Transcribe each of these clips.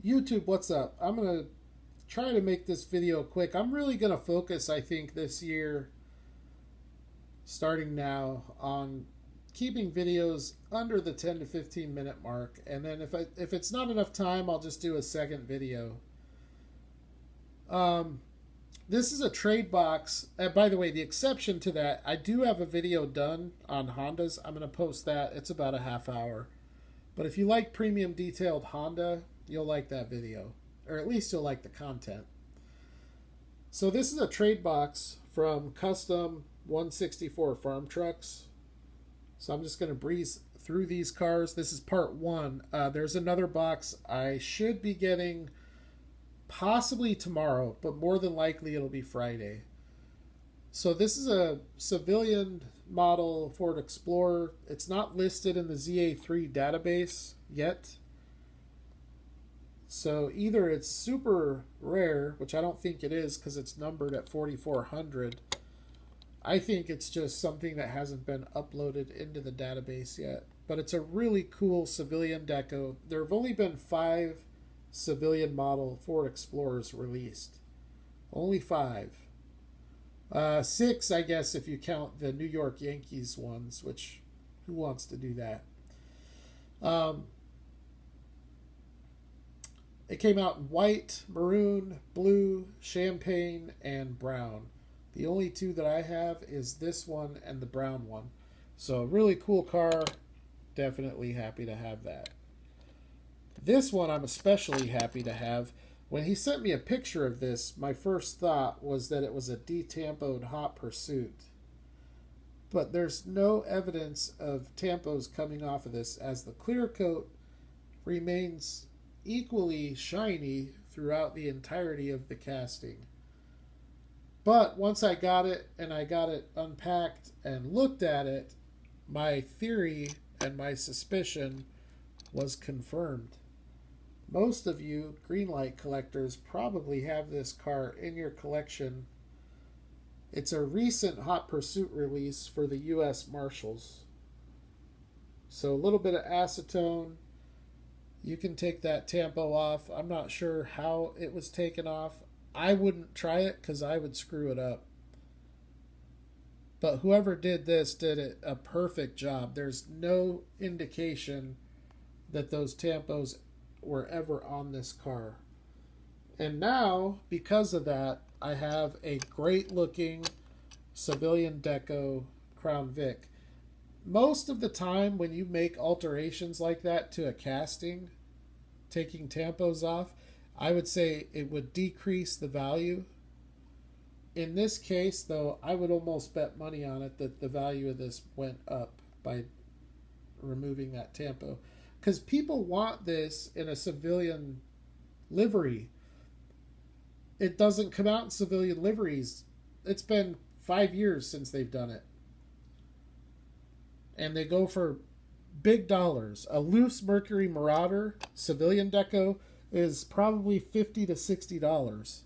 YouTube, what's up? I'm going to try to make this video quick. I'm really going to focus, I think, this year, starting now, on keeping videos under the 10 to 15 minute mark. And then if it's not enough time, I'll just do a second video. This is a trade box. By the way, the exception to that, I do have a video done on Hondas. I'm going to post that. It's about a half hour. But if you like premium detailed Honda, you'll like that video. Or at least you'll like the content. So this is a trade box from Custom 164 Farm Trucks. So I'm just going to breeze through these cars. This is part one. There's another box I should be getting possibly tomorrow, but more than likely it'll be Friday. So this is a civilian model Ford Explorer. It's not listed in the ZA3 database yet. So either it's super rare, which I don't think it is because it's numbered at 4400. I think it's just something that hasn't been uploaded into the database yet. But it's a really cool civilian deco. There have only been 5 civilian model Ford Explorers released. Only 5. 6, I guess, if you count the New York Yankees ones, which who wants to do that? It came out in white, maroon, blue, champagne, and brown. The only 2 that I have is this one and the brown one. So really cool car. Definitely happy to have that. This one I'm especially happy to have. When he sent me a picture of this, my first thought was that it was a detampoed Hot Pursuit. But there's no evidence of tampos coming off of this, as the clear coat remains equally shiny throughout the entirety of the casting. But once I got it and I got it unpacked and looked at it, my theory and my suspicion was confirmed. Most of you Greenlight collectors probably have this car in your collection. It's a recent Hot Pursuit release for the U.S. Marshals. So a little bit of acetone. You can take that tampo off. I'm not sure how it was taken off. I wouldn't try it because I would screw it up. But whoever did this did a perfect job. There's no indication that those tampos were ever on this car. And now, because of that, I have a great looking civilian deco Crown Vic. Most of the time when you make alterations like that to a casting, taking tampos off, I would say it would decrease the value. In this case, though, I would almost bet money on it that the value of this went up by removing that tampo. Because people want this in a civilian livery. It doesn't come out in civilian liveries. It's been 5 years since they've done it. And they go for big dollars. A loose Mercury Marauder civilian deco is probably $50 to $60.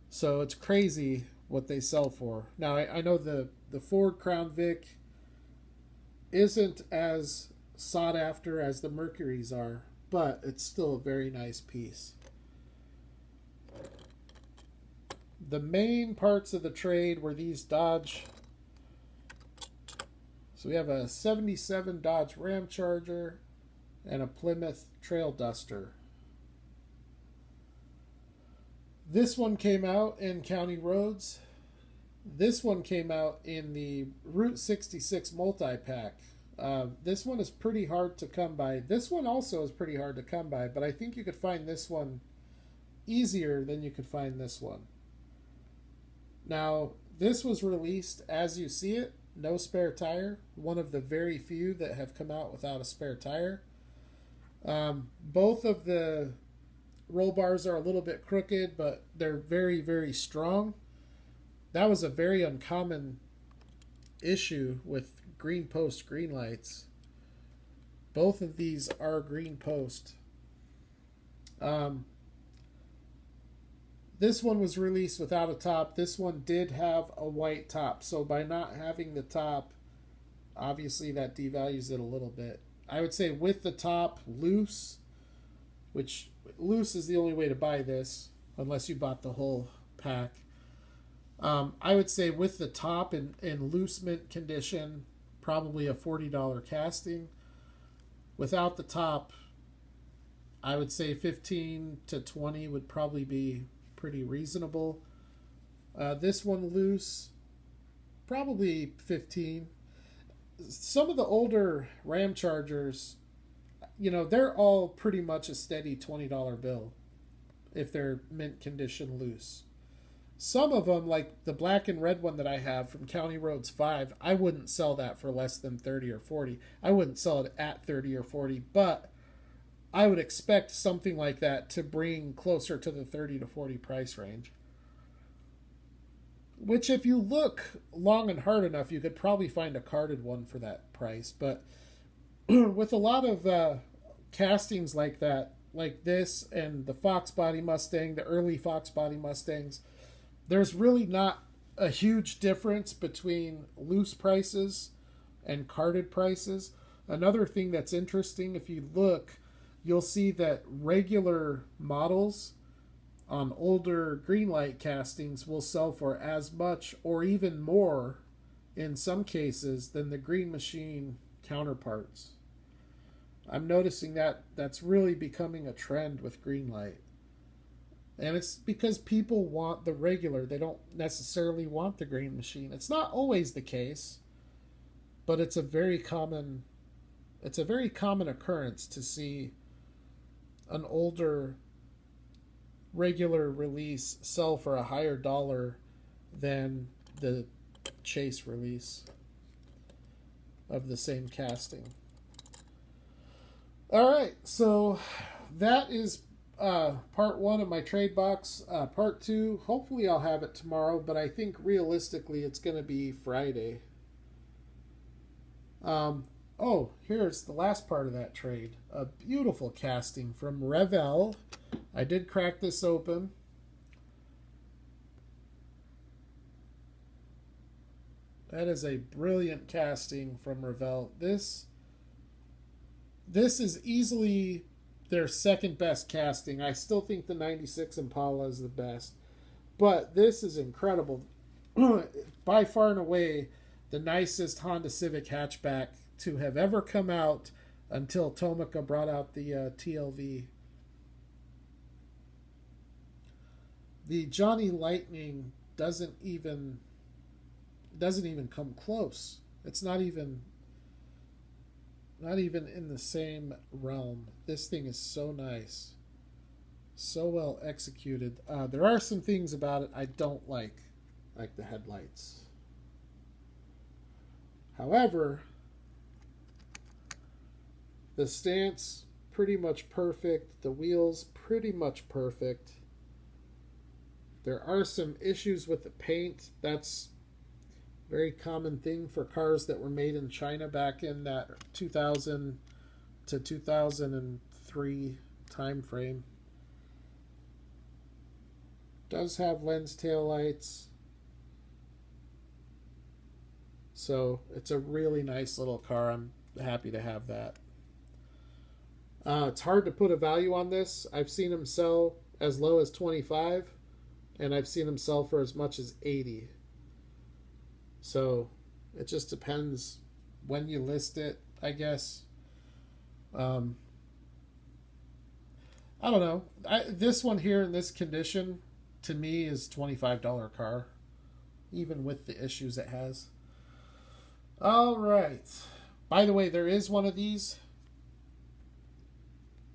So it's crazy what they sell for. Now, I know the Ford Crown Vic isn't as sought after as the Mercuries are, but it's still a very nice piece. The main parts of the trade were these Dodge. So we have a 77 Dodge Ram Charger and a Plymouth Trail Duster. This one came out in County Roads. This one came out in the Route 66 multi-pack. This one is pretty hard to come by. This one also is pretty hard to come by, but I think you could find this one easier than you could find this one. Now, this was released as you see it, no spare tire. One of the very few that have come out without a spare tire. Both of the roll bars are a little bit crooked, but they're very, very strong. That was a very uncommon issue with green post green lights. Both of these are green post. This one was released without a top. This one did have a white top. So by not having the top, obviously that devalues it a little bit. I would say with the top loose, which loose is the only way to buy this, unless you bought the whole pack. I would say with the top in loose mint condition, probably a $40 casting. Without the top, I would say 15 to 20 would probably be pretty reasonable. This one loose, probably 15. Some of the older Ram Chargers, they're all pretty much a steady $20 bill if they're mint condition loose. Some of them, like the black and red one that I have from County Roads 5, I wouldn't sell that for less than 30 or 40. I wouldn't sell it at 30 or 40, but I would expect something like that to bring closer to the 30 to 40 price range. Which, if you look long and hard enough, you could probably find a carded one for that price. But with a lot of castings like that, like this and the Fox Body Mustang, the early Fox Body Mustangs, there's really not a huge difference between loose prices and carded prices. Another thing that's interesting, if you look, you'll see that regular models on older Greenlight castings will sell for as much or even more in some cases than the Green Machine counterparts. I'm noticing that that's really becoming a trend with Greenlight. And it's because people want the regular. They don't necessarily want the Green Machine. It's not always the case, but it's a very common occurrence to see an older regular release sell for a higher dollar than the chase release of the same casting. All right, so that is part 1 of my trade box. Part 2, hopefully I'll have it tomorrow, but I think realistically it's going to be Friday. Here's the last part of that trade. A beautiful casting from Revell. I did crack this open. That is a brilliant casting from Revell. This is easily their second best casting. I still think the 96 Impala is the best. But this is incredible. By far and away, the nicest Honda Civic hatchback to have ever come out until Tomica brought out the TLV. The Johnny Lightning doesn't even come close. It's not even in the same realm. This thing is so nice, so well executed. There are some things about it I don't like the headlights. However, the stance pretty much perfect, the wheels pretty much perfect. There are some issues with the paint. That's a very common thing for cars that were made in China back in that 2000 to 2003 time frame. Does have lens taillights. So it's a really nice little car. I'm happy to have that. It's hard to put a value on this. I've seen them sell as low as 25, and I've seen them sell for as much as 80. So it just depends when you list it, I guess. I don't know. This one here in this condition, to me, is $25 car, even with the issues it has. All right. By the way, there is one of these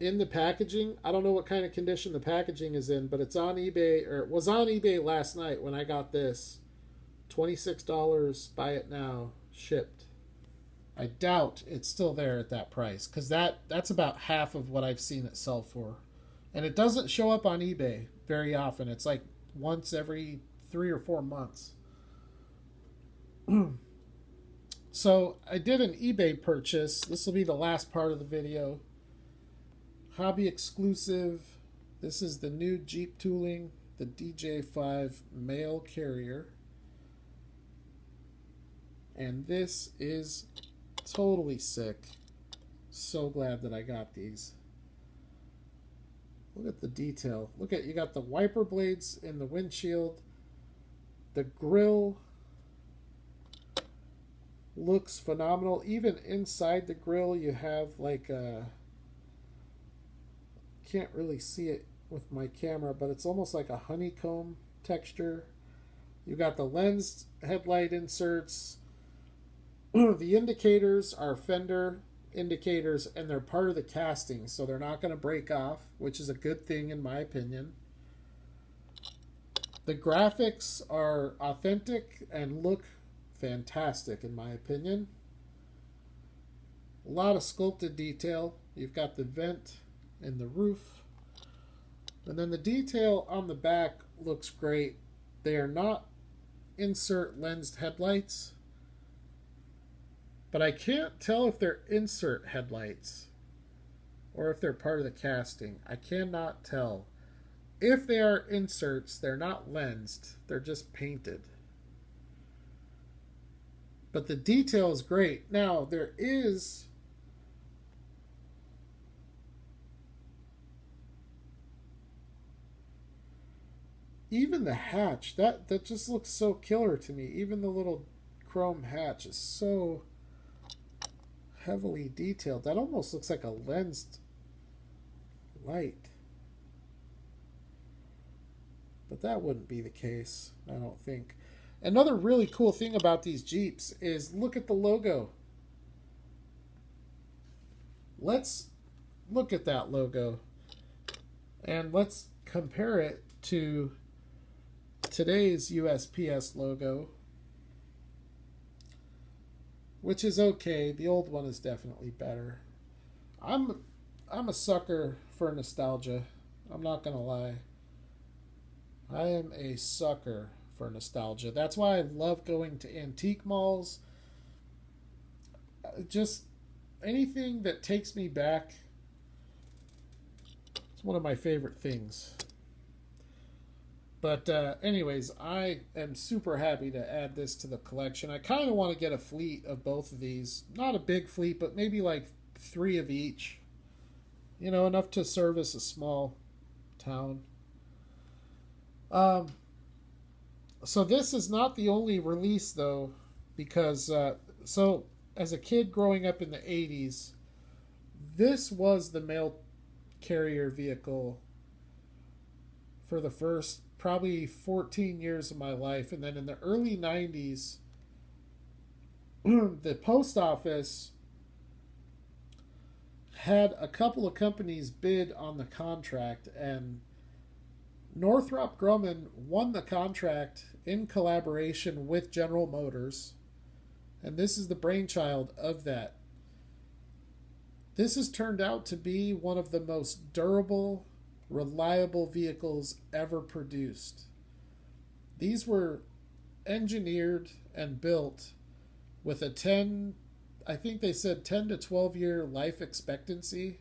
in the packaging. I don't know what kind of condition the packaging is in, but it's on eBay, or it was on eBay last night when I got this. $26, buy it now, shipped. I doubt it's still there at that price, because that's about half of what I've seen it sell for. And it doesn't show up on eBay very often. It's like once every 3 or 4 months. So I did an eBay purchase. This will be the last part of the video. Hobby exclusive. This is the new Jeep tooling, the DJ5 mail carrier. And this is totally sick. So glad that I got these. Look at the detail. Look at, you got the wiper blades in the windshield. The grill looks phenomenal. Even inside the grill, you have like a, can't really see it with my camera, but it's almost like a honeycomb texture. You got the lens headlight inserts. The indicators are fender indicators, and they're part of the casting, so they're not going to break off, which is a good thing in my opinion. The graphics are authentic and look fantastic in my opinion. A lot of sculpted detail. You've got the vent in the roof, and then the detail on the back looks great. They are not insert lensed headlights, but I can't tell if they're insert headlights or if they're part of the casting. I cannot tell. If they are inserts, they're not lensed, they're just painted. But the detail is great. Now, there is even the hatch. That just looks so killer to me. Even the little chrome hatch is so heavily detailed. That almost looks like a lensed light. But that wouldn't be the case, I don't think. Another really cool thing about these Jeeps is look at the logo. Let's look at that logo and let's compare it to today's USPS logo, which is okay. The old one is definitely better. I'm a sucker for nostalgia. I'm not gonna lie. I am a sucker for nostalgia. That's why I love going to antique malls. Just anything that takes me back. It's one of my favorite things. But anyways, I am super happy to add this to the collection. I kind of want to get a fleet of both of these. Not a big fleet, but maybe like 3 of each. You know, enough to service a small town. So this is not the only release, though, because so as a kid growing up in the 80s, this was the mail carrier vehicle for the first probably 14 years of my life. And then in the early 90s, the post office had a couple of companies bid on the contract, and Northrop Grumman won the contract in collaboration with General Motors, and this is the brainchild of that. This has turned out to be one of the most durable, reliable vehicles ever produced. These were engineered and built with a 10 to 12 year life expectancy.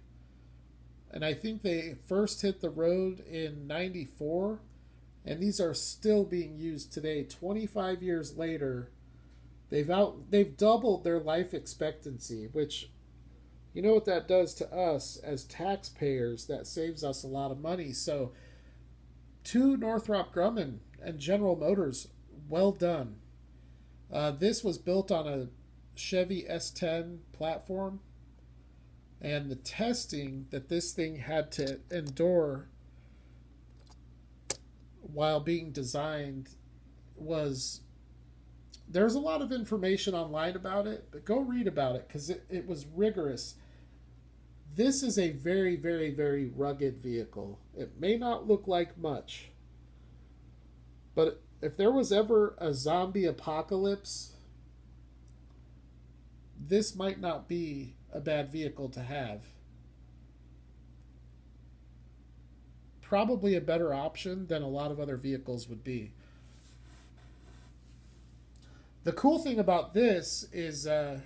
And I think they first hit the road in 94, and these are still being used today. 25 years later, they've doubled their life expectancy, which, you know what that does to us as taxpayers? That saves us a lot of money. So to Northrop Grumman and General Motors, well done. This was built on a Chevy S10 platform, and the testing that this thing had to endure while being designed was, there's a lot of information online about it, but go read about it because it was rigorous. This is a very, very, very rugged vehicle. It may not look like much, but if there was ever a zombie apocalypse, this might not be a bad vehicle to have. Probably a better option than a lot of other vehicles would be. The cool thing about this is the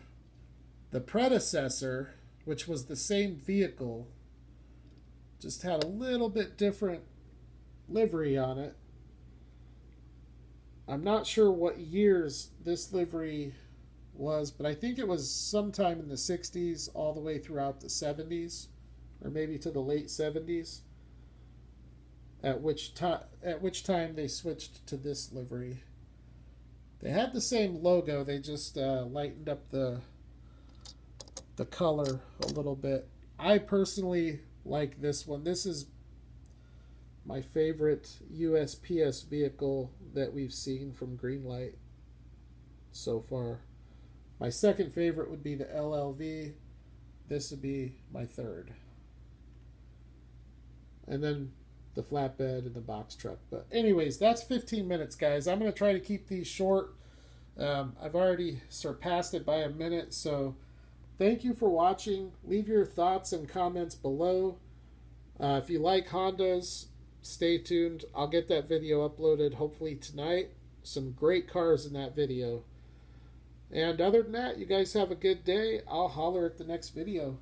predecessor, which was the same vehicle, just had a little bit different livery on it. I'm not sure what years this livery was, but I think it was sometime in the 60s all the way throughout the 70s, or maybe to the late 70s. at which time they switched to this livery. They had the same logo, they just lightened up the color a little bit. I personally like this one. This is my favorite USPS vehicle that we've seen from Greenlight so far. My second favorite would be the LLV. This would be my third. And then the flatbed and the box truck. But anyways, that's 15 minutes, guys. I'm going to try to keep these short. I've already surpassed it by a minute, so thank you for watching. Leave your thoughts and comments below. If you like Hondas, stay tuned. I'll get that video uploaded hopefully tonight. Some great cars in that video. And other than that, you guys have a good day. I'll holler at the next video.